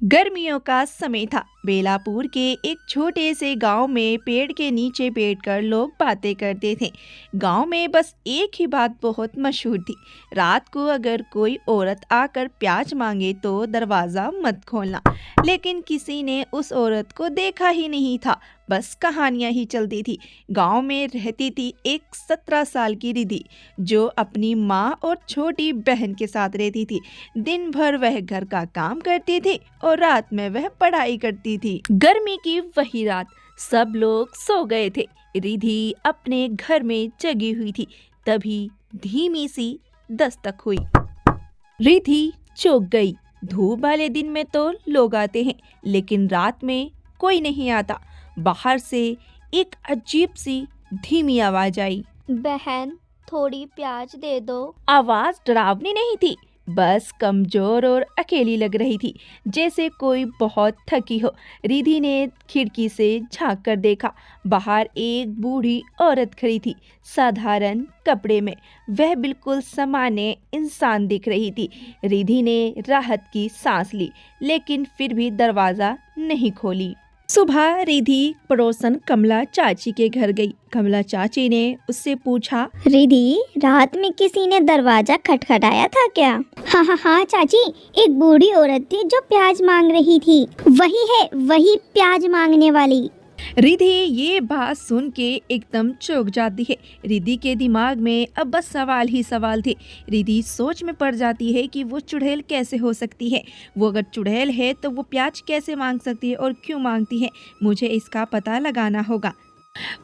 गर्मियों का समय था। बेलापुर के एक छोटे से गांव में पेड़ के नीचे बैठकर लोग बातें करते थे। गांव में बस एक ही बात बहुत मशहूर थी। रात को अगर कोई औरत आकर प्याज मांगे तो दरवाज़ा मत खोलना। लेकिन किसी ने उस औरत को देखा ही नहीं था। बस कहानियां ही चलती थी। गांव में रहती थी एक 17 साल की रिधि, जो अपनी माँ और छोटी बहन के साथ रहती थी। दिन भर वह घर का काम करती थी और रात में वह पढ़ाई करती थी। गर्मी की वही रात, सब लोग सो गए थे। रिधि अपने घर में जगी हुई थी। तभी धीमी सी दस्तक हुई। रिधि चौंक गई। धूप वाले दिन में तो लोग आते हैं, लेकिन रात में कोई नहीं आता। बाहर से एक अजीब सी धीमी आवाज आई। बहन, थोड़ी प्याज दे दो। आवाज डरावनी नहीं थी, बस कमजोर और अकेली लग रही थी, जैसे कोई बहुत थकी हो। रिधि ने खिड़की से झांक कर देखा। बाहर एक बूढ़ी औरत खड़ी थी, साधारण कपड़े में। वह बिल्कुल सामान्य इंसान दिख रही थी। रिधि ने राहत की सांस ली, लेकिन फिर भी दरवाजा नहीं खोली। सुबह रिधि पड़ोसन कमला चाची के घर गई। कमला चाची ने उससे पूछा, रिधि, रात में किसी ने दरवाजा खटखटाया था क्या? हाँ चाची, एक बूढ़ी औरत थी जो प्याज मांग रही थी। वही है, वही प्याज मांगने वाली। रिधि ये बात सुन के एकदम चौंक जाती है। रिधि के दिमाग में अब बस सवाल ही सवाल थे। रिधि सोच में पड़ जाती है कि वो चुड़ैल कैसे हो सकती है। वो अगर चुड़ैल है तो वो प्याज कैसे मांग सकती है और क्यों मांगती है। मुझे इसका पता लगाना होगा।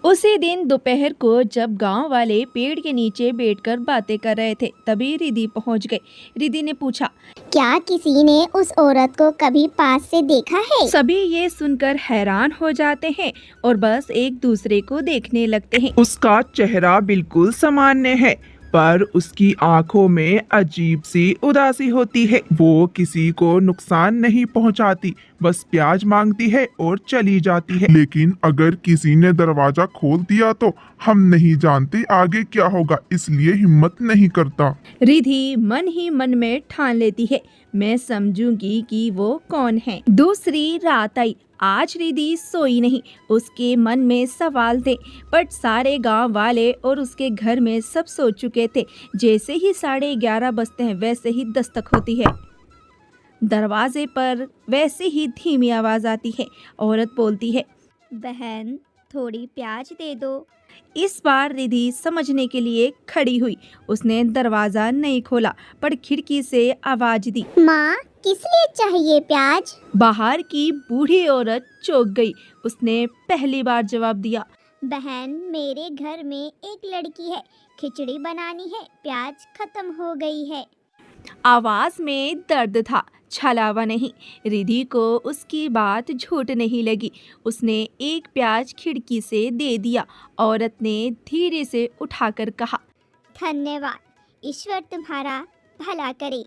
उसी दिन दोपहर को जब गांव वाले पेड़ के नीचे बैठकर बातें कर रहे थे, तभी रिधि पहुंच गई। रिधि ने पूछा, क्या किसी ने उस औरत को कभी पास से देखा है? सभी ये सुनकर हैरान हो जाते हैं और बस एक दूसरे को देखने लगते हैं। उसका चेहरा बिल्कुल सामान्य है, पर उसकी आंखों में अजीब सी उदासी होती है। वो किसी को नुकसान नहीं पहुंचाती, बस प्याज मांगती है और चली जाती है। लेकिन अगर किसी ने दरवाजा खोल दिया तो हम नहीं जानते आगे क्या होगा, इसलिए हिम्मत नहीं करता। रिधि मन ही मन में ठान लेती है, मैं समझूंगी कि वो कौन है। दूसरी रात आई। आज रिधि सोई नहीं। उसके मन में सवाल थे, पर सारे गांव वाले और उसके घर में सब सो चुके थे। जैसे ही 11:30 बजते हैं, वैसे ही दस्तक होती है। दरवाजे पर वैसे ही धीमी आवाज आती है। औरत बोलती है, बहन, थोड़ी प्याज दे दो। इस बार रिधि समझने के लिए खड़ी हुई। उसने दरवाजा नहीं खोला, पर खिड़की से आवाज दी, माँ, किस लिए चाहिए प्याज? बाहर की बूढ़ी औरत चौंक गई। उसने पहली बार जवाब दिया, बहन, मेरे घर में एक लड़की है, खिचड़ी बनानी है, प्याज खत्म हो गई है। आवाज में दर्द था, छलावा नहीं। रिधि को उसकी बात झूठ नहीं लगी। उसने एक प्याज खिड़की से दे दिया। औरत ने धीरे से उठाकर कहा, धन्यवाद, ईश्वर तुम्हारा भला करे।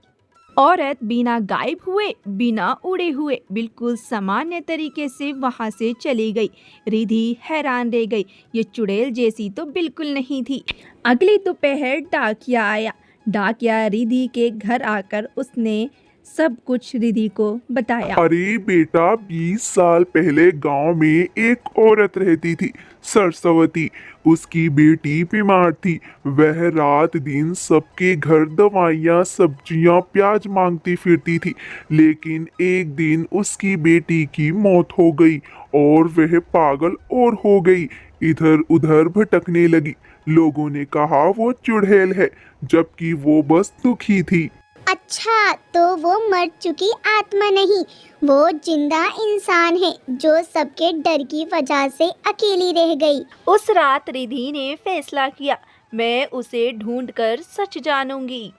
औरत बिना गायब हुए, बिना उड़े हुए, बिल्कुल सामान्य तरीके से वहां से चली गई। रिधि हैरान रह गई। ये चुड़ैल जैसी तो बिल्कुल नहीं थी। अगली दोपहर डाकिया आया। डाकिया रिधि के घर आकर उसने सब कुछ रिधि को बताया। अरे बेटा, 20 साल पहले गांव में एक औरत रहती थी, सरस्वती। उसकी बेटी बीमार थी। वह रात दिन सबके घर दवाइयाँ, सब्जियाँ, प्याज मांगती फिरती थी। लेकिन एक दिन उसकी बेटी की मौत हो गई और वह पागल और हो गई, इधर उधर भटकने लगी। लोगों ने कहा वो चुड़ैल है, जबकि वो बस दुखी थी। अच्छा, तो वो मर चुकी आत्मा नहीं, वो जिंदा इंसान है जो सबके डर की वजह से अकेली रह गई। उस रात रिधि ने फैसला किया, मैं उसे ढूंढकर सच जानूंगी।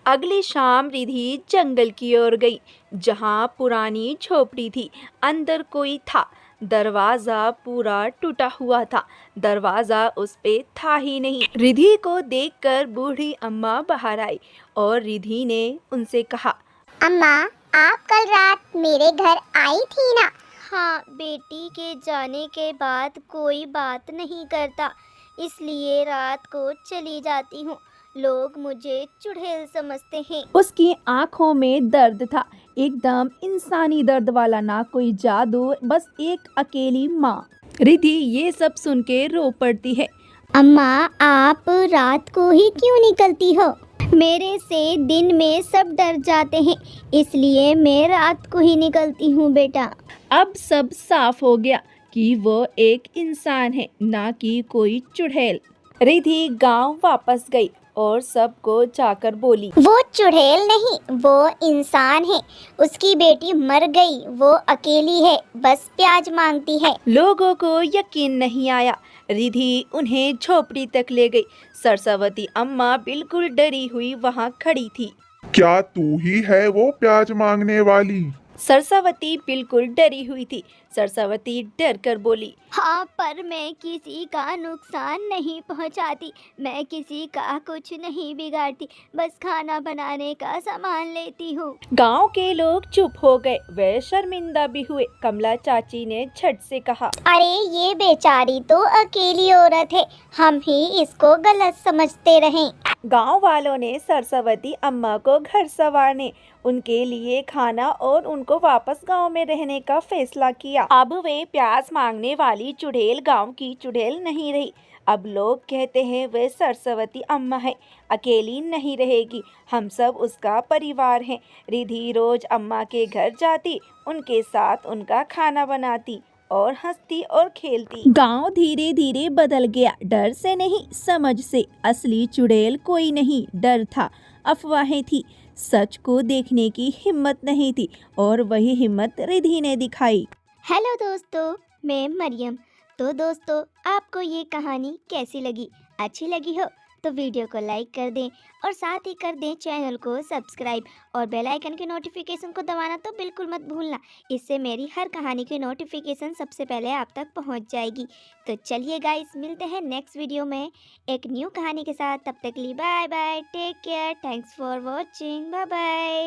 अगली शाम रिधि जंगल की ओर गई, जहां पुरानी झोपड़ी थी। अंदर कोई था। दरवाजा पूरा टूटा हुआ था। दरवाजा उस पे था ही नहीं। रिधि को देखकर बूढ़ी अम्मा बाहर आई और रिधि ने उनसे कहा, अम्मा, आप कल रात मेरे घर आई थी ना? हाँ, बेटी के जाने के बाद कोई बात नहीं करता, इसलिए रात को चली जाती हूँ। लोग मुझे चुड़ैल समझते हैं। उसकी आंखों में दर्द था। एकदम इंसानी दर्द वाला, ना कोई जादू, बस एक अकेली माँ। रिधि ये सब सुन के रो पड़ती है। अम्मा, आप रात को ही क्यों निकलती हो? मेरे से दिन में सब डर जाते हैं, इसलिए मैं रात को ही निकलती हूँ बेटा। अब सब साफ हो गया कि वो एक इंसान है, ना कि कोई चुड़ैल। रिधि गांव वापस गई और सबको जाकर बोली, वो चुड़ैल नहीं, वो इंसान है। उसकी बेटी मर गई, वो अकेली है, बस प्याज मांगती है। लोगों को यकीन नहीं आया। रिधि उन्हें झोपड़ी तक ले गई। सरस्वती अम्मा बिल्कुल डरी हुई वहां खड़ी थी। क्या तू ही है वो प्याज मांगने वाली? सरस्वती बिल्कुल डरी हुई थी। सरस्वती डर कर बोली, हाँ, पर मैं किसी का नुकसान नहीं पहुंचाती, मैं किसी का कुछ नहीं बिगाड़ती, बस खाना बनाने का सामान लेती हूँ। गांव के लोग चुप हो गए, वे शर्मिंदा भी हुए। कमला चाची ने झट से कहा, अरे ये बेचारी तो अकेली औरत है, हम ही इसको गलत समझते रहें। गांव वालों ने सरस्वती अम्मा को घर संवारने, उनके लिए खाना और उनको वापस गांव में रहने का फैसला किया। अब वे प्याज मांगने वाली चुड़ैल गांव की चुड़ैल नहीं रही। अब लोग कहते हैं वे सरस्वती अम्मा है, अकेली नहीं रहेगी, हम सब उसका परिवार हैं। रिधि रोज अम्मा के घर जाती, उनके साथ उनका खाना बनाती और हंसती और खेलती। गांव धीरे धीरे बदल गया, डर से नहीं समझ से। असली चुड़ैल कोई नहीं, डर था, अफवाहें थी, सच को देखने की हिम्मत नहीं थी, और वही हिम्मत रिधि ने दिखाई। हेलो दोस्तों, मैं मरियम। तो दोस्तों, आपको ये कहानी कैसी लगी? अच्छी लगी हो तो वीडियो को लाइक कर दें और साथ ही कर दें चैनल को सब्सक्राइब और बेल आइकन के नोटिफिकेशन को दबाना तो बिल्कुल मत भूलना। इससे मेरी हर कहानी की नोटिफिकेशन सबसे पहले आप तक पहुंच जाएगी। तो चलिए गाइस, मिलते हैं नेक्स्ट वीडियो में एक न्यू कहानी के साथ। तब तक के लिए bye bye, take care, thanks for watching, bye bye.